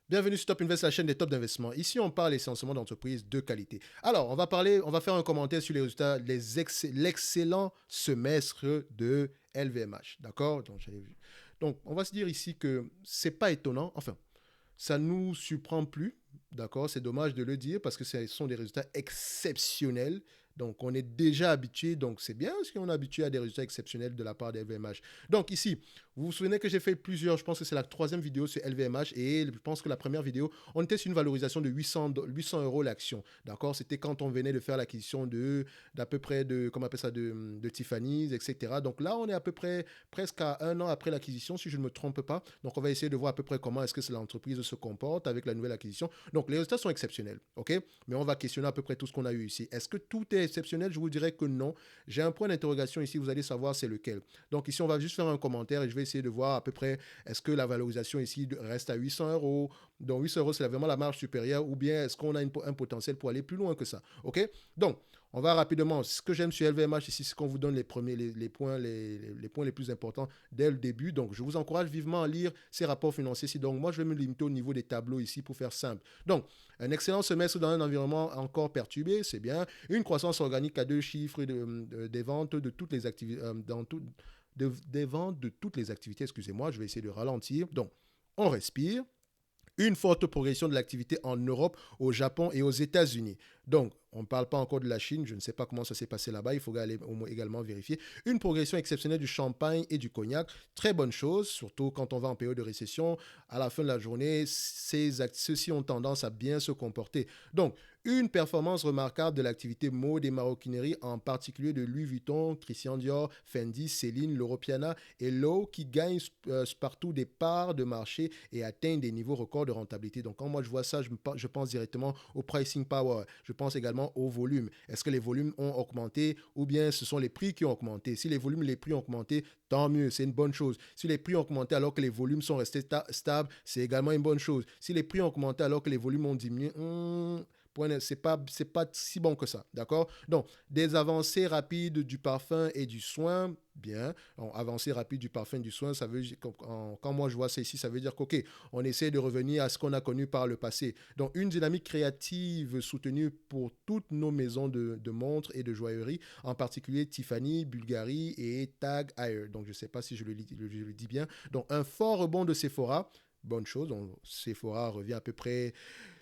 Bienvenue sur Top Invest, la chaîne des top d'investissement. Ici, on parle essentiellement d'entreprises de qualité. Alors, on va faire un commentaire sur les résultats, l'excellent semestre de LVMH. D'accord? Donc, on va se dire ici que c'est pas étonnant. Enfin, ça ne nous surprend plus. D'accord? C'est dommage de le dire parce que ce sont des résultats exceptionnels. Donc, on est déjà habitué. Donc, c'est bien parce qu'on est habitué à des résultats exceptionnels de la part des LVMH. Donc, ici, vous vous souvenez que j'ai fait plusieurs, je pense que c'est la troisième vidéo sur LVMH et je pense que la première vidéo, on était sur une valorisation de 800 euros l'action. D'accord? C'était quand on venait de faire l'acquisition d'à peu près comment on appelle ça, de Tiffany's, etc. Donc là, on est à peu près presque à un an après l'acquisition, si je ne me trompe pas. Donc, on va essayer de voir à peu près comment est-ce que l'entreprise se comporte avec la nouvelle acquisition. Donc, les résultats sont exceptionnels, ok? Mais on va questionner à peu près tout ce qu'on a eu ici. Est-ce que tout est exceptionnel? Je vous dirais que non. J'ai un point d'interrogation ici, vous allez savoir c'est lequel. Donc, ici, on va juste faire un commentaire et je vais essayer de voir à peu près est-ce que la valorisation ici reste à 800 euros. Donc, 800 euros, c'est vraiment la marge supérieure ou bien est-ce qu'on a un potentiel pour aller plus loin que ça, ok? Donc, on va rapidement. Ce que j'aime sur LVMH ici, c'est qu'on vous donne les points les plus importants dès le début. Donc, je vous encourage vivement à lire ces rapports financiers ici. Donc, moi, je vais me limiter au niveau des tableaux ici pour faire simple. Donc, un excellent semestre dans un environnement encore perturbé, c'est bien. Une croissance organique à deux chiffres des ventes de toutes les activités, des ventes de toutes les activités. Excusez-moi, je vais essayer de ralentir. Donc, on respire. Une forte progression de l'activité en Europe, au Japon et aux États-Unis. Donc, on ne parle pas encore de la Chine, je ne sais pas comment ça s'est passé là-bas, il faut également vérifier. Une progression exceptionnelle du champagne et du cognac, très bonne chose, surtout quand on va en période de récession. À la fin de la journée, ceux-ci ont tendance à bien se comporter. Donc, une performance remarquable de l'activité mode et maroquinerie, en particulier de Louis Vuitton, Christian Dior, Fendi, Céline, Loro Piana et Loewe, qui gagnent partout des parts de marché et atteignent des niveaux records de rentabilité. Donc, quand moi je vois ça, je pense directement au pricing power. Je pense également au volume. Est-ce que les volumes ont augmenté ou bien ce sont les prix qui ont augmenté? Si les volumes, les prix ont augmenté, tant mieux, c'est une bonne chose. Si les prix ont augmenté alors que les volumes sont restés stables, c'est également une bonne chose. Si les prix ont augmenté alors que les volumes ont diminué, c'est pas si bon que ça, d'accord? Donc, des avancées rapides du parfum et du soin, bien. Donc, avancée rapide du parfum et du soin, ça veut dire, quand moi je vois ça ici, ça veut dire qu'ok, on essaie de revenir à ce qu'on a connu par le passé. Donc, une dynamique créative soutenue pour toutes nos maisons de montres et de joaillerie, en particulier Tiffany, Bulgari et Tag Heuer. Donc, je ne sais pas si je le dis bien. Donc, un fort rebond de Sephora. Bonne chose, donc Sephora revient à peu près,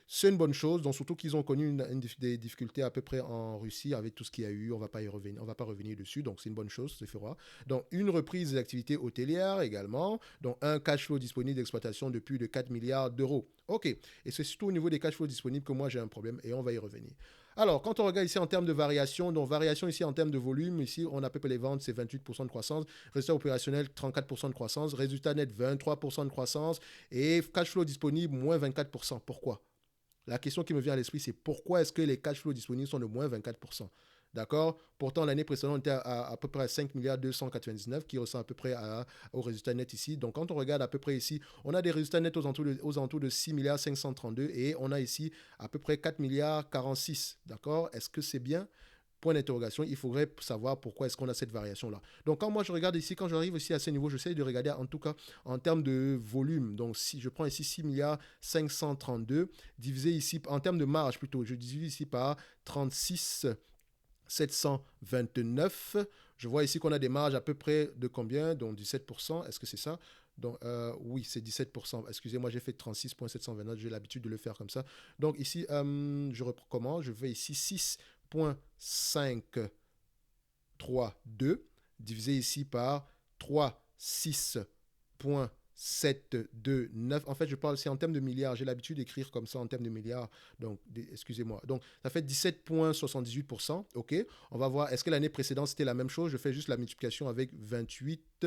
c'est une bonne chose, donc surtout qu'ils ont connu des difficultés à peu près en Russie avec tout ce qu'il y a eu, on va pas revenir dessus, donc c'est une bonne chose, Sephora. Donc une reprise des activités hôtelières également, donc un cash flow disponible d'exploitation de plus de 4 milliards d'euros. Ok, et c'est surtout au niveau des cash flows disponibles que moi j'ai un problème et on va y revenir. Alors, quand on regarde ici en termes de variation, donc variation ici en termes de volume, ici on a à peu près les ventes, c'est 28% de croissance, résultat opérationnel 34% de croissance, résultat net 23% de croissance et cash flow disponible moins 24%. Pourquoi? La question qui me vient à l'esprit, c'est pourquoi est-ce que les cash flows disponibles sont de moins 24%? D'accord? Pourtant, l'année précédente, on était à peu près à 5 milliards 299, qui ressemble à peu près au résultat net ici. Donc, quand on regarde à peu près ici, on a des résultats nets aux alentours de 6 milliards 532 et on a ici à peu près 4 milliards 46. D'accord? Est-ce que c'est bien? Point d'interrogation, il faudrait savoir pourquoi est-ce qu'on a cette variation-là. Donc, quand moi je regarde ici, quand j'arrive ici à ce niveau, j'essaie de regarder en tout cas en termes de volume. Donc, si je prends ici 6 milliards 532, divisé ici en termes de marge plutôt, je divise ici par 36 729. Je vois ici qu'on a des marges à peu près de combien? Donc 17%. Est-ce que c'est ça? Donc, oui, c'est 17%. Excusez-moi, j'ai fait 36,729. J'ai l'habitude de le faire comme ça. Donc, ici, je recommence. Je vais ici 6,532 divisé ici par 3,6,729. En fait, je parle, c'est en termes de milliards. J'ai l'habitude d'écrire comme ça en termes de milliards. Donc, excusez-moi. Donc, ça fait 17,78%. OK. On va voir, est-ce que l'année précédente, c'était la même chose? Je fais juste la multiplication avec 28,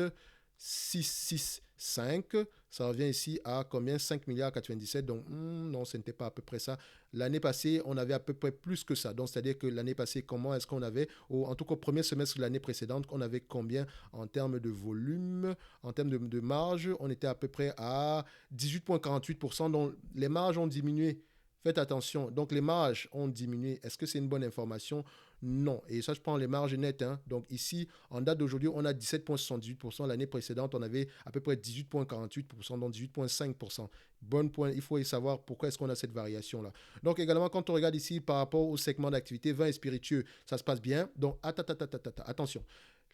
6, 6, 5. Ça revient ici à combien? 5 milliards 97. Donc, non, ce n'était pas à peu près ça. L'année passée, on avait à peu près plus que ça. Donc, c'est-à-dire que l'année passée, comment est-ce qu'on avait, en tout cas, au premier semestre de l'année précédente, on avait combien en termes de volume, en termes de marge? On était à peu près à 18,48%. Donc, les marges ont diminué. Faites attention. Donc, les marges ont diminué. Est-ce que c'est une bonne information? Non. Et ça, je prends les marges nettes. Hein. Donc ici, en date d'aujourd'hui, on a 17,78%. L'année précédente, on avait à peu près 18,48%, donc 18,5%. Bonne point. Il faut y savoir pourquoi est-ce qu'on a cette variation-là. Donc également, quand on regarde ici par rapport au segment d'activité, vin et spiritueux, ça se passe bien. Donc attention.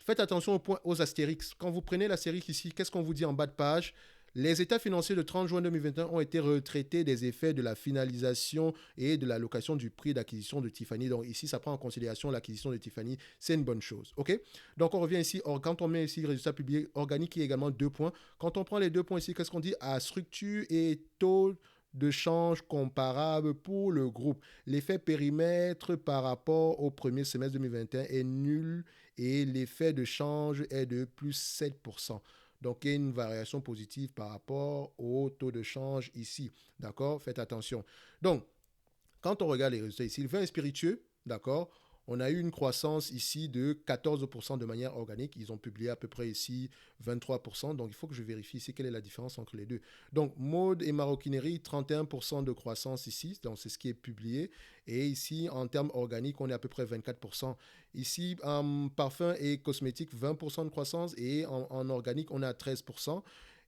Faites attention aux astérix. Quand vous prenez l'astérix ici, qu'est-ce qu'on vous dit en bas de page? Les états financiers de 30 juin 2021 ont été retraités des effets de la finalisation et de l'allocation du prix d'acquisition de Tiffany. Donc ici, ça prend en considération l'acquisition de Tiffany. C'est une bonne chose. OK? Donc on revient ici. Quand on met ici résultats publiés organiques, il y a également 2 points. Quand on prend les 2 points ici, qu'est-ce qu'on dit? À structure et taux de change comparable pour le groupe. L'effet périmètre par rapport au premier semestre 2021 est nul et l'effet de change est de plus 7%. Donc, il y a une variation positive par rapport au taux de change ici. D'accord? Faites attention. Donc, quand on regarde les résultats ici, le vin est spiritueux, d'accord? On a eu une croissance ici de 14% de manière organique. Ils ont publié à peu près ici 23%. Donc, il faut que je vérifie ici quelle est la différence entre les deux. Donc, mode et maroquinerie, 31% de croissance ici. Donc, c'est ce qui est publié. Et ici, en termes organiques, on est à peu près 24%. Ici, en parfum et cosmétiques, 20% de croissance. Et en organique, on est à 13%.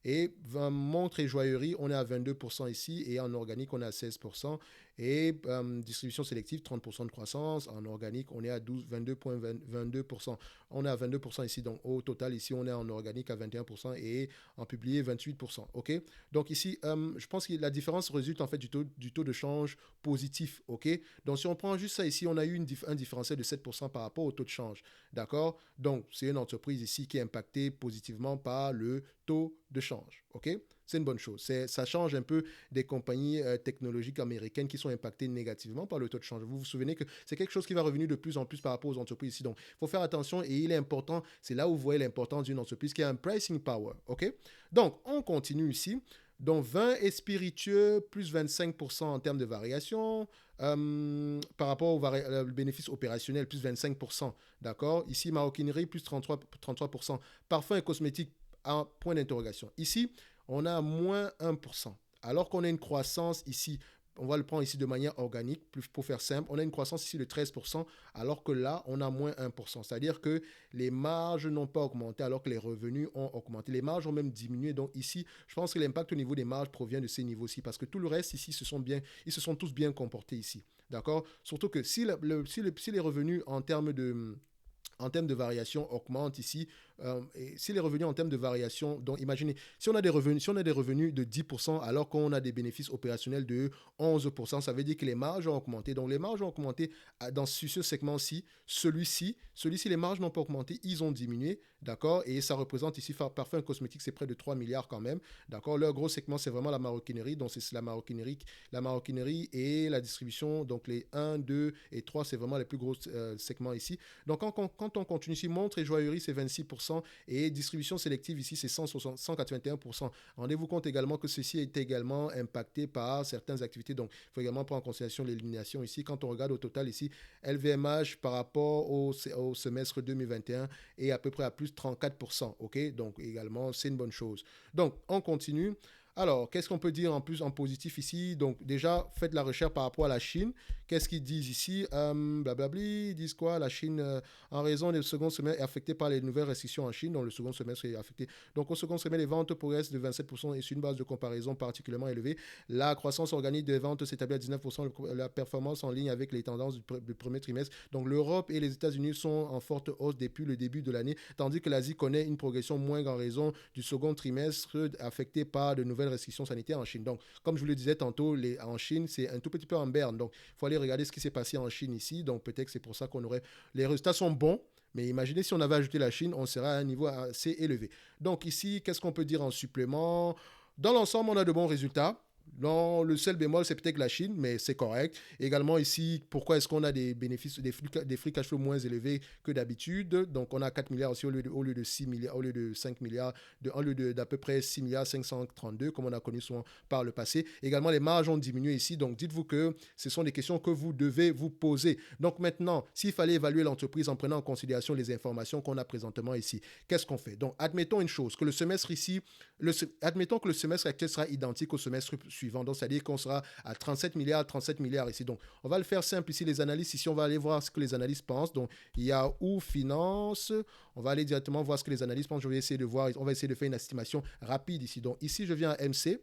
Et montres et joaillerie, on est à 22% ici. Et en organique, on est à 16%. Et distribution sélective, 30% de croissance. En organique, on est à 22,22%. On est à 22% ici. Donc, au total, ici, on est en organique à 21% et en publié, 28%. OK? Donc, ici, je pense que la différence résulte en fait du taux de change positif. OK? Donc, si on prend juste ça ici, on a eu un différentiel de 7% par rapport au taux de change. D'accord? Donc, c'est une entreprise ici qui est impactée positivement par le taux de change. OK? C'est une bonne chose. Ça change un peu des compagnies technologiques américaines qui sont impactées négativement par le taux de change. Vous vous souvenez que c'est quelque chose qui va revenir de plus en plus par rapport aux entreprises ici. Donc, il faut faire attention et il est important, c'est là où vous voyez l'importance d'une entreprise qui a un pricing power. OK? Donc, on continue ici. Donc, vin et spiritueux, plus 25% en termes de variation. Par rapport au bénéfice opérationnel, plus 25%. D'accord? Ici, maroquinerie, plus 33%. Parfum et cosmétiques, un point d'interrogation. Ici, on a moins 1%. Alors qu'on a une croissance ici, on va le prendre ici de manière organique, pour faire simple, on a une croissance ici de 13%, alors que là, on a moins 1%. C'est-à-dire que les marges n'ont pas augmenté alors que les revenus ont augmenté. Les marges ont même diminué. Donc ici, je pense que l'impact au niveau des marges provient de ces niveaux-ci, parce que tout le reste ici, ils se sont tous bien comportés ici. D'accord? Surtout que si les revenus en termes de variation augmentent ici. Et si les revenus en termes de variation, donc imaginez, si on a des revenus de 10% alors qu'on a des bénéfices opérationnels de 11%, ça veut dire que les marges ont augmenté. Donc les marges ont augmenté dans ce segment-ci. Celui-ci, les marges n'ont pas augmenté, ils ont diminué, d'accord? Et ça représente ici, parfum cosmétique, c'est près de 3 milliards quand même, d'accord? Leur gros segment, c'est vraiment la maroquinerie, donc c'est la maroquinerie et la distribution, donc les 1, 2 et 3, c'est vraiment les plus gros segments ici. Donc quand on continue ici, montre et joaillerie, c'est 26%. Et distribution sélective ici, c'est 181%. Rendez-vous compte également que ceci est également impacté par certaines activités. Donc, il faut également prendre en considération l'élimination ici. Quand on regarde au total ici, LVMH par rapport au semestre 2021 est à peu près à plus 34%. OK? Donc, également, c'est une bonne chose. Donc, on continue. Alors, qu'est-ce qu'on peut dire en plus en positif ici? Donc, déjà, faites la recherche par rapport à la Chine. Qu'est-ce qu'ils disent ici? Blablabli, ils disent quoi? La Chine, en raison du second semestre, est affectée par les nouvelles restrictions en Chine, dont le second semestre est affecté. Donc, au second semestre, les ventes progressent de 27% et sur une base de comparaison particulièrement élevée. La croissance organique des ventes s'établit à 19%. La performance en ligne avec les tendances du premier trimestre. Donc, l'Europe et les États-Unis sont en forte hausse depuis le début de l'année, tandis que l'Asie connaît une progression moindre en raison du second trimestre affecté par de nouvelles restrictions sanitaires en Chine. Donc, comme je vous le disais tantôt, en Chine, c'est un tout petit peu en berne. Donc, il faut aller regarder ce qui s'est passé en Chine ici. Donc, peut-être que c'est pour ça qu'on aurait... Les résultats sont bons, mais imaginez si on avait ajouté la Chine, on serait à un niveau assez élevé. Donc, ici, qu'est-ce qu'on peut dire en supplément? Dans l'ensemble, on a de bons résultats. Non, le seul bémol, c'est peut-être la Chine, mais c'est correct. Également ici, pourquoi est-ce qu'on a des bénéfices, des free cash flow moins élevés que d'habitude? Donc, on a 4 milliards aussi au lieu de 6 milliards, au lieu de 5 milliards, au lieu d'à peu près 6 milliards 532, comme on a connu souvent par le passé. Également, les marges ont diminué ici. Donc, dites-vous que ce sont des questions que vous devez vous poser. Donc, maintenant, s'il fallait évaluer l'entreprise en prenant en considération les informations qu'on a présentement ici, qu'est-ce qu'on fait? Donc, admettons une chose, que le semestre ici, admettons que le semestre actuel sera identique au semestre suivant. Donc, c'est-à-dire qu'on sera à 37 milliards ici. Donc, on va le faire simple ici, les analystes. Ici, on va aller voir ce que les analystes pensent. Donc, Yahoo Finance, on va aller directement voir ce que les analystes pensent. Je vais essayer de voir, on va essayer de faire une estimation rapide ici. Donc, ici, je viens à MC.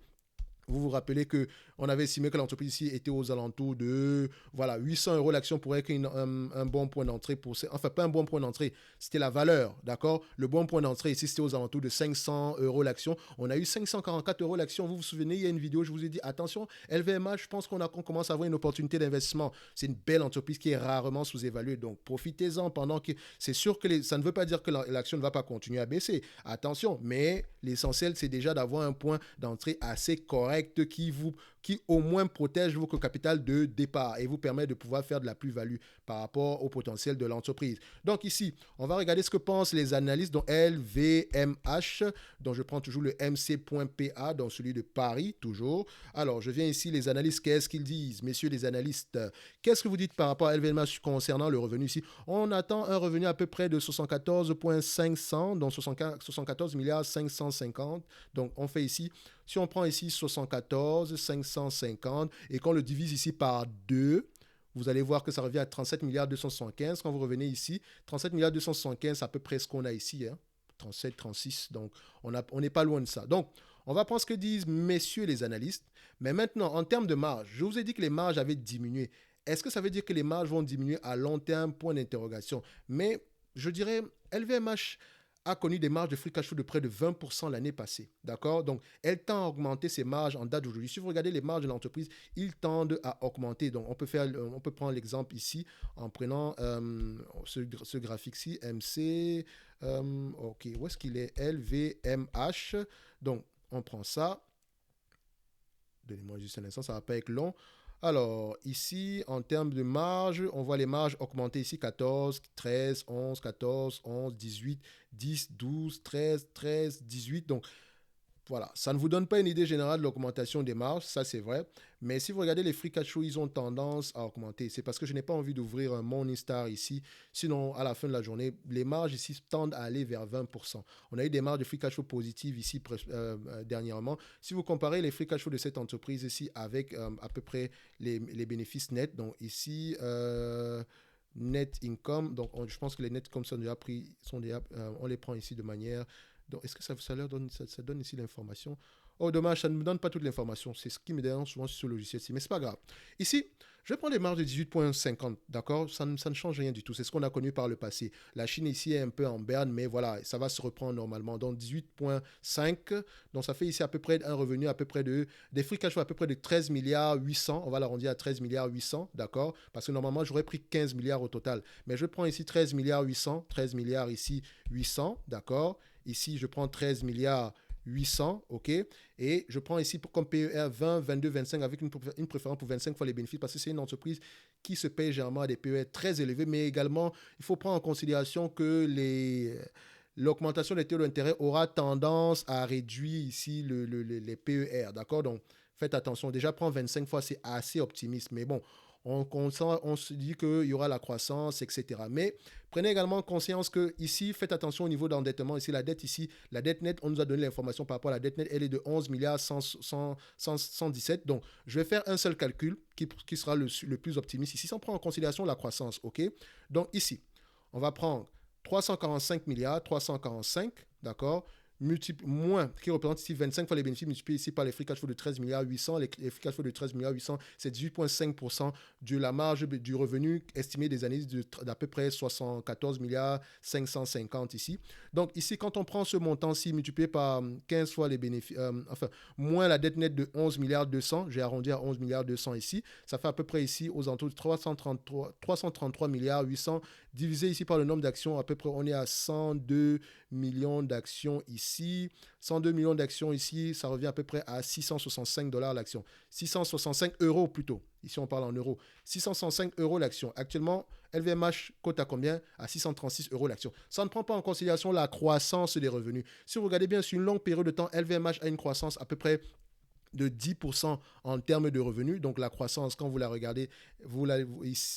Vous vous rappelez qu'on avait estimé que l'entreprise ici était aux alentours de 800 € l'action pour être un bon point d'entrée. Enfin, pas un bon point d'entrée, c'était la valeur, d'accord. Le bon point d'entrée ici, c'était aux alentours de 500 € l'action. On a eu 544 € l'action. Vous vous souvenez, il y a une vidéo, je vous ai dit, attention, LVMH, je pense qu'on commence à avoir une opportunité d'investissement. C'est une belle entreprise qui est rarement sous-évaluée. Donc, profitez-en pendant que... C'est sûr que ça ne veut pas dire que l'action ne va pas continuer à baisser. Attention, mais l'essentiel, c'est déjà d'avoir un point d'entrée assez correct qui au moins protège votre capital de départ et vous permet de pouvoir faire de la plus-value par rapport au potentiel de l'entreprise. Donc ici, on va regarder ce que pensent les analystes dont LVMH, dont je prends toujours le MC.PA, donc celui de Paris, toujours. Alors, je viens ici, les analystes, qu'est-ce qu'ils disent? Messieurs les analystes, qu'est-ce que vous dites par rapport à LVMH concernant le revenu ici? On attend un revenu à peu près de 74,500, donc 74 milliards 550. Donc, on fait ici, si on prend ici 74 550 et qu'on le divise ici par 2, vous allez voir que ça revient à 37 milliards 275. Quand vous revenez ici, 37 milliards 275, c'est à peu près ce qu'on a ici, hein? 37, 36, donc on n'est pas loin de ça. Donc, on va prendre ce que disent messieurs les analystes. Mais maintenant, en termes de marge, je vous ai dit que les marges avaient diminué. Est-ce que ça veut dire que les marges vont diminuer à long terme? Point d'interrogation. Mais je dirais, LVMH a connu des marges de free cash flow de près de 20% l'année passée. D'accord? Donc, elle tend à augmenter ses marges en date d'aujourd'hui. Si vous regardez les marges de l'entreprise, ils tendent à augmenter. Donc, on peut prendre l'exemple ici en prenant ce graphique-ci, MC. OK, où est-ce qu'il est? LVMH. Donc, on prend ça. Donnez-moi juste un instant, ça ne va pas être long. Alors, ici, en termes de marge, on voit les marges augmenter ici 14, 13, 11, 14, 11, 18, 10, 12, 13, 13, 18. Donc, voilà, ça ne vous donne pas une idée générale de l'augmentation des marges, ça c'est vrai. Mais si vous regardez les free cash flow, ils ont tendance à augmenter. C'est parce que je n'ai pas envie d'ouvrir un Morningstar ici. Sinon, à la fin de la journée, les marges ici tendent à aller vers 20%. On a eu des marges de free cash flow positives ici dernièrement. Si vous comparez les free cash flow de cette entreprise ici avec à peu près les bénéfices nets, donc ici... net income, donc je pense que les net income sont déjà pris, on les prend ici de manière... Donc, est-ce que ça leur donne, ça donne ici l'information? Oh, dommage, ça ne me donne pas toute l'information. C'est ce qui me dérange souvent sur ce logiciel-ci, mais c'est pas grave. Ici, je vais prendre les marges de 18,50, d'accord? Ça ne change rien du tout. C'est ce qu'on a connu par le passé. La Chine ici est un peu en berne, mais voilà, ça va se reprendre normalement. Donc, 18,5. Donc, ça fait ici à peu près un revenu à peu près des free cash flow à peu près de 13 milliards 800. On va l'arrondir à 13 milliards 800, d'accord? Parce que normalement, j'aurais pris 15 milliards au total. Mais je prends ici 13 milliards 800, 13 milliards ici 800, d'accord? Ici, je prends 13 milliards 800, OK? Et je prends ici comme PER 20, 22, 25 avec une préférence pour 25 fois les bénéfices parce que c'est une entreprise qui se paye généralement à des PER très élevés, mais également, il faut prendre en considération que l'augmentation des taux d'intérêt aura tendance à réduire ici les PER, d'accord? Donc, faites attention. Déjà, prendre 25 fois, c'est assez optimiste, mais bon, on se dit qu'il y aura la croissance, etc. Mais prenez également conscience que ici, faites attention au niveau d'endettement. Ici, la dette nette, on nous a donné l'information par rapport à la dette nette, elle est de 11 milliards 117. Donc, je vais faire un seul calcul qui sera le plus optimiste ici, sans prendre en considération la croissance, OK? Donc, ici, on va prendre 345 milliards, 345, d'accord? Moins, qui représente ici 25 fois les bénéfices multipliés ici par les free cash flow de 13 milliards 800. Les free cash flow de 13 milliards 800, c'est 18,5% de la marge du revenu estimé des analyses d'à peu près 74 milliards 550 ici. Donc ici, quand on prend ce montant-ci multiplié par 15 fois les bénéfices, moins la dette nette de 11 milliards 200, j'ai arrondi à 11 milliards 200 ici, ça fait à peu près ici aux alentours de 333 milliards 800, divisé ici par le nombre d'actions, à peu près on est à 102 millions d'actions ici. 102 millions d'actions ici, ça revient à peu près à 665 $ l'action. 665 € plutôt. Ici, on parle en euros. 665 € l'action. Actuellement, LVMH cote à combien? À 636 € l'action. Ça ne prend pas en considération la croissance des revenus. Si vous regardez bien sur une longue période de temps, LVMH a une croissance à peu près de 10% en termes de revenus. Donc la croissance, quand vous la regardez,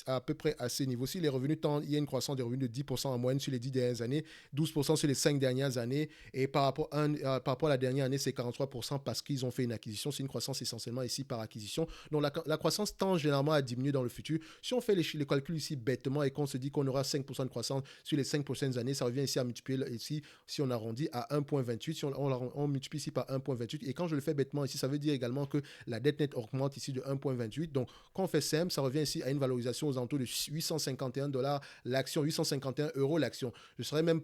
à peu près à ces niveaux-ci, les revenus il y a une croissance des revenus de 10% en moyenne sur les 10 dernières années, 12% sur les 5 dernières années, et par rapport à la dernière année, c'est 43% parce qu'ils ont fait une acquisition. C'est une croissance essentiellement ici par acquisition. Donc la croissance tend généralement à diminuer dans le futur. Si on fait les calculs ici bêtement et qu'on se dit qu'on aura 5% de croissance sur les 5 prochaines années, ça revient ici à multiplier ici, si on arrondit, à 1,28. Si on multiplie ici par 1,28, et quand je le fais bêtement ici, ça veut dire également que la dette nette augmente ici de 1,28. Donc, quand on fait simple, ça revient ici à une valorisation aux alentours de 851 dollars l'action, 851 euros l'action. Je serais même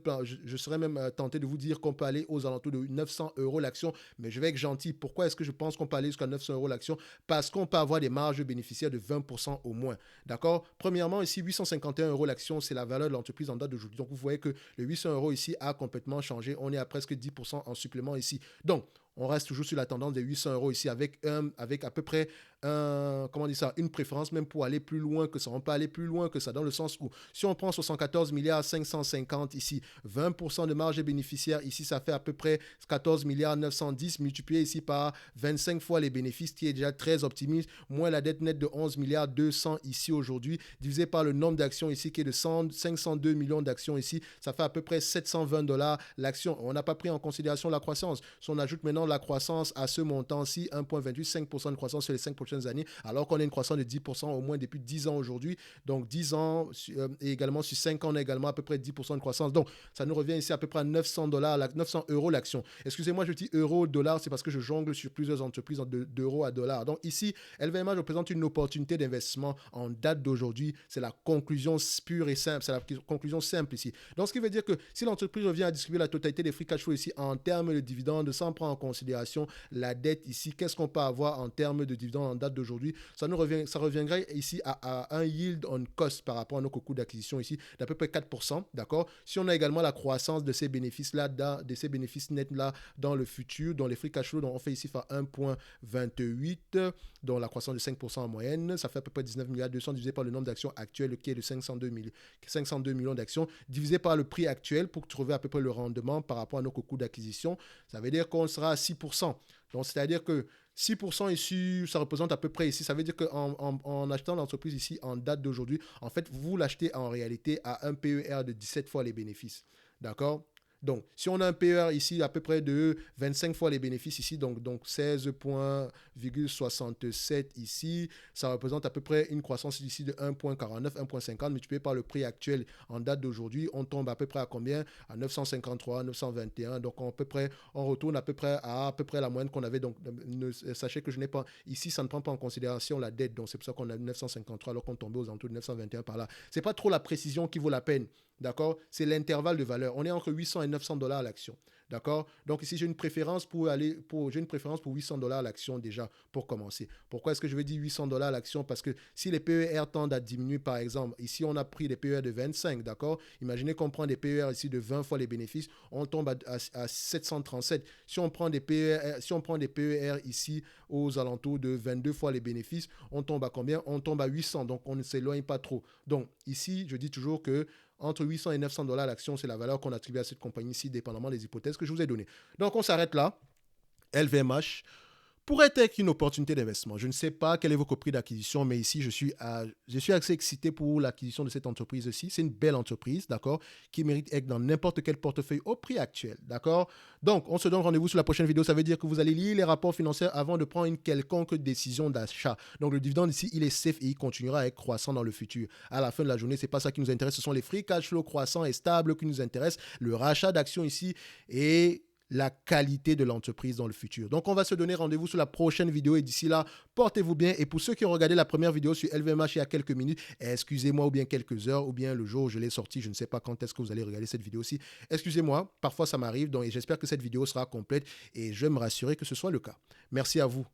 tenté de vous dire qu'on peut aller aux alentours de 900 euros l'action, mais je vais être gentil. Pourquoi est-ce que je pense qu'on peut aller jusqu'à 900 euros l'action? Parce qu'on peut avoir des marges bénéficiaires de 20% au moins. D'accord? Premièrement, ici, 851 euros l'action, c'est la valeur de l'entreprise en date d'aujourd'hui. Donc, vous voyez que le 800 euros ici a complètement changé. On est à presque 10% en supplément ici. Donc, on reste toujours sur la tendance des 800 euros ici avec à peu près une préférence même pour aller plus loin que ça. On peut aller plus loin que ça dans le sens où si on prend 74 milliards 550 ici, 20% de marge bénéficiaire ici, ça fait à peu près 14 milliards 910 multiplié ici par 25 fois les bénéfices qui est déjà très optimiste, moins la dette nette de 11 milliards 200 ici aujourd'hui, divisé par le nombre d'actions ici qui est de 502 millions d'actions ici, ça fait à peu près 720 dollars l'action. On n'a pas pris en considération la croissance. Si on ajoute maintenant la croissance à ce montant-ci, 1,28, 5% de croissance sur les 5 prochaines années, alors qu'on a une croissance de 10% au moins depuis 10 ans aujourd'hui. Donc 10 ans et également sur 5 ans, on a également à peu près 10% de croissance. Donc ça nous revient ici à peu près à 900 euros l'action. Excusez-moi, je dis euro, dollar, c'est parce que je jongle sur plusieurs entreprises d'euros à dollars. Donc ici, LVMH représente une opportunité d'investissement en date d'aujourd'hui. C'est la conclusion pure et simple. C'est la conclusion simple ici. Donc ce qui veut dire que si l'entreprise revient à distribuer la totalité des free cash flow ici en termes de dividendes, sans prendre en considération la dette ici, qu'est-ce qu'on peut avoir en termes de dividendes en date d'aujourd'hui? Ça reviendrait ici à un yield on cost par rapport à nos coûts d'acquisition ici d'à peu près 4%, d'accord? Si on a également la croissance de ces bénéfices-là, de ces bénéfices nets-là dans le futur, dans les free cash flow, donc on fait ici par 1,28, dont la croissance de 5% en moyenne, ça fait à peu près 19 milliards 200 divisé par le nombre d'actions actuelles qui est de 502 millions d'actions, divisé par le prix actuel pour trouver à peu près le rendement par rapport à nos coûts d'acquisition. Ça veut dire qu'on sera à 6%. Donc, c'est-à-dire que 6% ici, ça représente à peu près ici. Ça veut dire qu'en achetant l'entreprise ici en date d'aujourd'hui, en fait, vous l'achetez en réalité à un PER de 17 fois les bénéfices. D'accord? Donc, si on a un PER ici à peu près de 25 fois les bénéfices ici, donc 16,67 ici, ça représente à peu près une croissance ici de 1,49, 1,50 multiplié par le prix actuel en date d'aujourd'hui. On tombe à peu près à combien? À 953, 921. Donc, on retourne à peu près à la moyenne qu'on avait. Donc, sachez que je n'ai pas, ici, ça ne prend pas en considération la dette. Donc, c'est pour ça qu'on a 953 alors qu'on tombait aux alentours de 921 par là. C'est pas trop la précision qui vaut la peine. D'accord? C'est l'intervalle de valeur. On est entre 800 et 900 dollars l'action. D'accord? Donc ici, j'ai une préférence pour 800 dollars l'action déjà pour commencer. Pourquoi est-ce que je veux dire 800 dollars l'action? Parce que si les PER tendent à diminuer, par exemple, ici, on a pris des PER de 25, d'accord? Imaginez qu'on prend des PER ici de 20 fois les bénéfices, on tombe à 737. Si on prend des PER ici aux alentours de 22 fois les bénéfices, on tombe à combien? On tombe à 800, donc on ne s'éloigne pas trop. Donc ici, je dis toujours que entre 800 et 900 dollars l'action, c'est la valeur qu'on attribue à cette compagnie-ci, dépendamment des hypothèses que je vous ai données. Donc, on s'arrête là. LVMH pourrait être une opportunité d'investissement. Je ne sais pas quel est votre prix d'acquisition, mais ici, je suis assez excité pour l'acquisition de cette entreprise-ci. C'est une belle entreprise, d'accord, qui mérite d'être dans n'importe quel portefeuille au prix actuel, d'accord? Donc, on se donne rendez-vous sur la prochaine vidéo. Ça veut dire que vous allez lire les rapports financiers avant de prendre une quelconque décision d'achat. Donc, le dividende ici, il est safe et il continuera à être croissant dans le futur. À la fin de la journée, ce n'est pas ça qui nous intéresse. Ce sont les free cash flow croissants et stables qui nous intéressent. Le rachat d'actions ici et la qualité de l'entreprise dans le futur. Donc, on va se donner rendez-vous sur la prochaine vidéo et d'ici là, portez-vous bien. Et pour ceux qui ont regardé la première vidéo sur LVMH il y a quelques minutes, excusez-moi ou bien quelques heures ou bien le jour où je l'ai sorti, je ne sais pas quand est-ce que vous allez regarder cette vidéo-ci. Excusez-moi, parfois ça m'arrive, donc j'espère que cette vidéo sera complète et je vais me rassurer que ce soit le cas. Merci à vous.